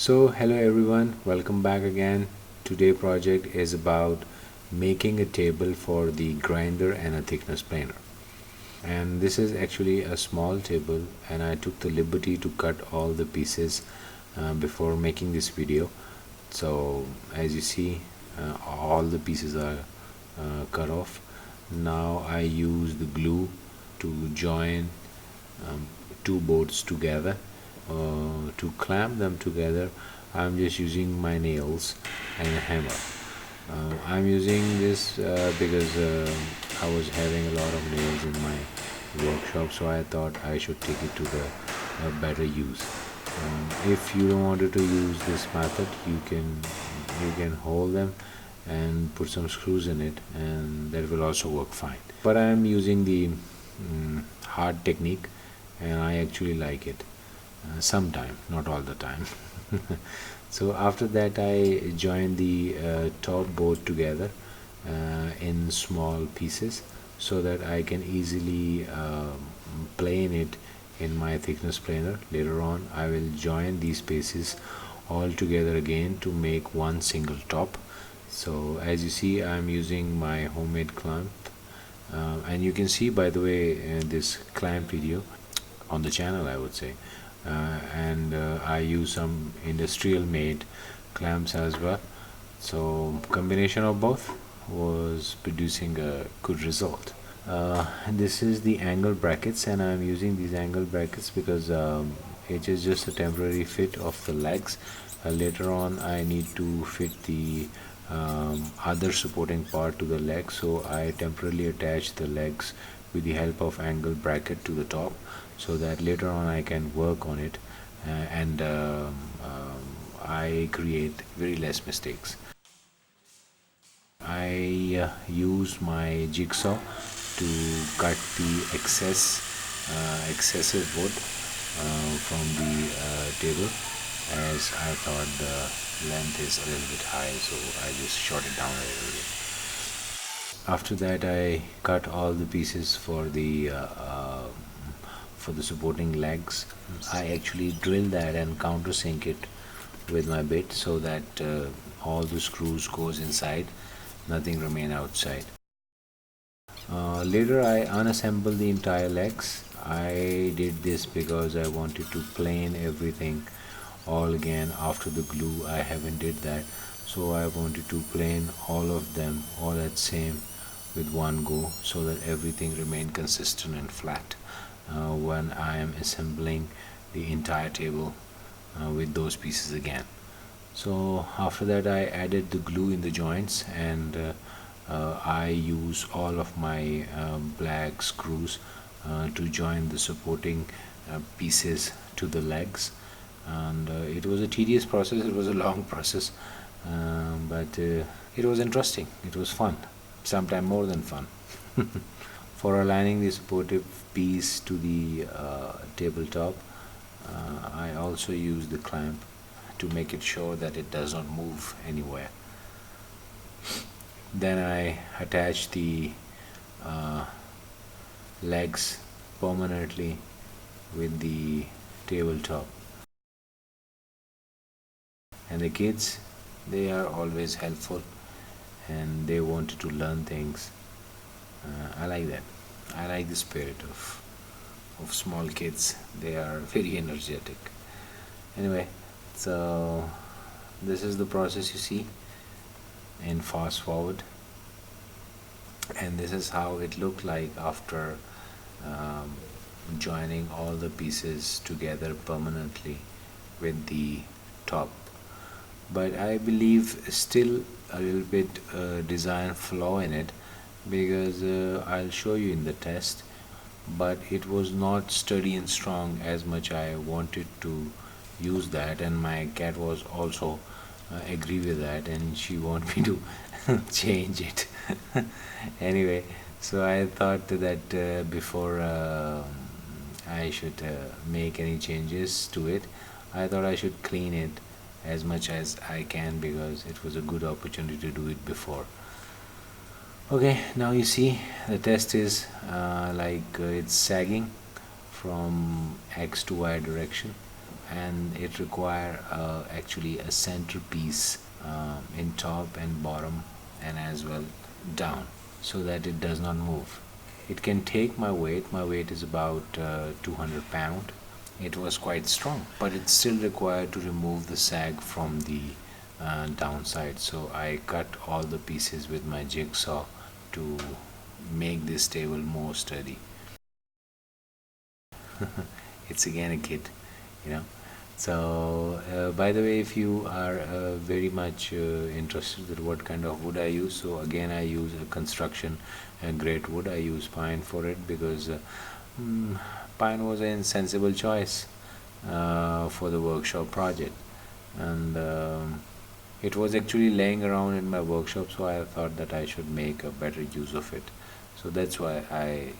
So hello everyone, welcome back again. Today project is about making a table for the grinder and a thickness planer. And this is actually a small table, and I took the liberty to cut all the pieces before making this video. So as you see, all the pieces are cut off. Now I use the glue to join two boards together. To clamp them together, I'm just using my nails and a hammer. I'm using this because I was having a lot of nails in my workshop, so I thought I should take it to the better use. If you don't want to use this method, you can hold them and put some screws in it, and that will also work fine. But I am using the hard technique, and I actually like it. Sometime, not all the time. So after that, I joined the top board together in small pieces so that I can easily plane it in my thickness planer. Later on, I will join these pieces all together again to make one single top. So as you see, I'm using my homemade clamp, and you can see, by the way, this clamp video on the channel, I would say. And I use some industrial made clamps as well, so combination of both was producing a good result. This is the angle brackets, and I'm using these angle brackets because it is just a temporary fit of the legs. Later on I need to fit the other supporting part to the legs, so I temporarily attach the legs with the help of angle bracket to the top, so that later on I can work on it, and I create very less mistakes. I use my jigsaw to cut the excessive wood from the table, as I thought the length is a little bit high, so I just short it down a little bit. After that, I cut all the pieces for the supporting legs. I actually drill that and countersink it with my bit, so that all the screws goes inside, nothing remain outside. Later I unassembled the entire legs. I did this because I wanted to plane everything all again after the glue. I haven't did that, so I wanted to plane all of them all at same with one go, so that everything remain consistent and flat when I am assembling the entire table with those pieces again. So after that, I added the glue in the joints, and I use all of my black screws to join the supporting pieces to the legs. And it was a tedious process, it was a long process, but it was interesting, it was fun, sometimes more than fun. For aligning the supportive piece to the tabletop, I also use the clamp to make it sure that it does not move anywhere. Then I attach the legs permanently with the tabletop. And the kids, they are always helpful, and they wanted to learn things. I like that. I like the spirit of small kids. They are very energetic. Anyway, so this is the process you see in fast forward, and this is how it looked like after joining all the pieces together permanently with the top. But I believe still a little bit design flaw in it, because I'll show you in the test, but it was not sturdy and strong as much I wanted to use that, and my cat was also agree with that, and she want me to change it. Anyway, so I thought that before I should make any changes to it, I thought I should clean it as much as I can, because it was a good opportunity to do it before. Okay, now you see the test is it's sagging from X to Y direction. and it require actually a centerpiece in top and bottom and as well down, so that it does not move. It can take my weight. My weight is about 200 pound. It was quite strong, but it's still required to remove the sag from the downside. So I cut all the pieces with my jigsaw to make this table more sturdy. It's again a kit, you know. So by the way, if you are very much interested in what kind of wood I use, so again I use a construction grade wood. I use pine for it because pine was a sensible choice for the workshop project, and it was actually laying around in my workshop, so I thought that I should make a better use of it. So that's why I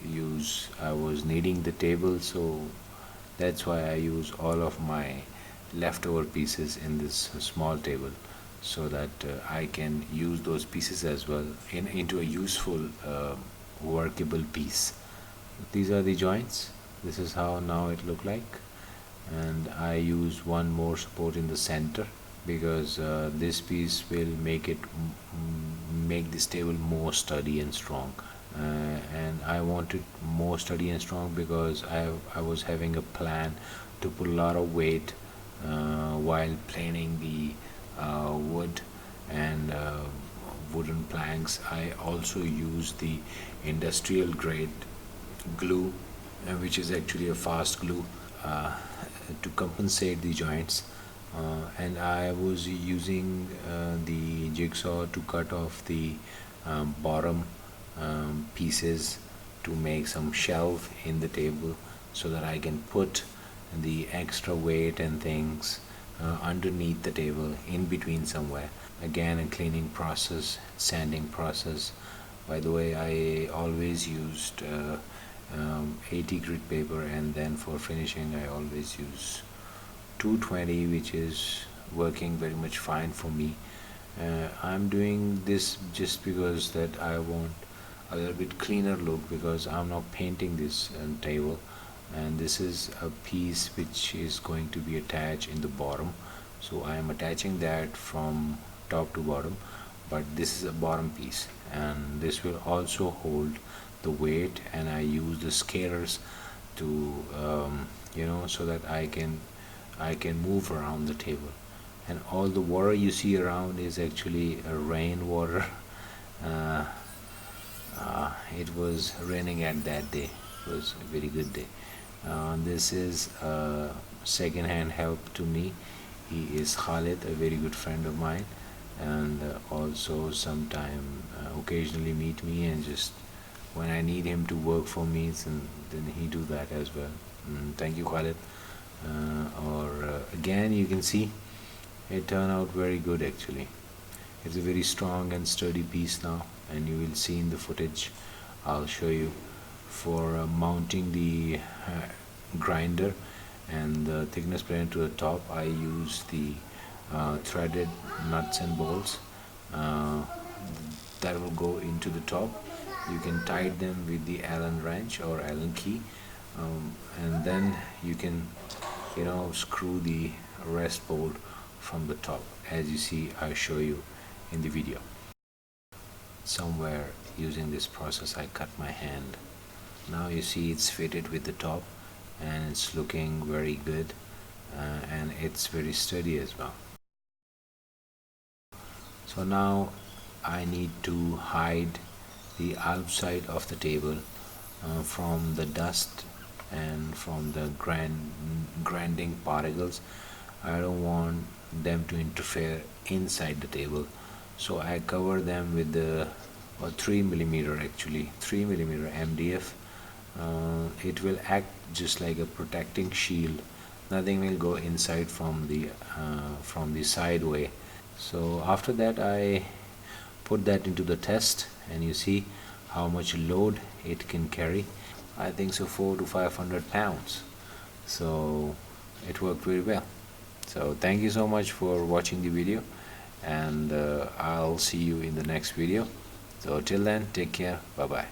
was needing the table, so that's why I use all of my leftover pieces in this small table, so that I can use those pieces as well into a useful workable piece. These are the joints. This is how now it look like, and I use one more support in the center because this piece will make this table more sturdy and strong. And I wanted more sturdy and strong because I was having a plan to put a lot of weight while planing the wood and wooden planks. I also use the industrial grade glue, which is actually a fast glue, to compensate the joints. And I was using the jigsaw to cut off the bottom pieces to make some shelf in the table, so that I can put the extra weight and things underneath the table in between somewhere. Again, a cleaning process, sanding process. By the way, I always used 80 grit paper, and then for finishing I always use 220, which is working very much fine for me. I'm doing this just because that I want a little bit cleaner look, because I'm not painting this table, and this is a piece which is going to be attached in the bottom, so I am attaching that from top to bottom. But this is a bottom piece, and this will also hold the weight, and I use the scalers to so that I can move around the table. And all the water you see around is actually rain water. It was raining at that day. It was a very good day. This is second-hand help to me. He is Khalid, a very good friend of mine, and also sometime occasionally meet me, and just when I need him to work for me, then he do that as well. Thank you, Khalid. Again, you can see it turned out very good actually. It's a very strong and sturdy piece now, and you will see in the footage. I'll show you. For mounting the grinder and the thickness planer to the top, I use the threaded nuts and bolts that will go into the top. You can tie them with the Allen wrench or Allen key, and then you can screw the rest bolt from the top, as you see I show you in the video. Somewhere using this process I cut my hand. Now you see it's fitted with the top, and it's looking very good, and it's very sturdy as well. So now I need to hide the outside of the table from the dust and from the grinding particles. I don't want them to interfere inside the table, so I cover them with the 3mm, actually 3mm MDF. It will act just like a protecting shield. Nothing will go inside from the side way. So after that I put that into the test, and you see how much load it can carry. I think so 400 to 500 pounds. So it worked very well. So thank you so much for watching the video, and I'll see you in the next video. So till then, take care. Bye bye.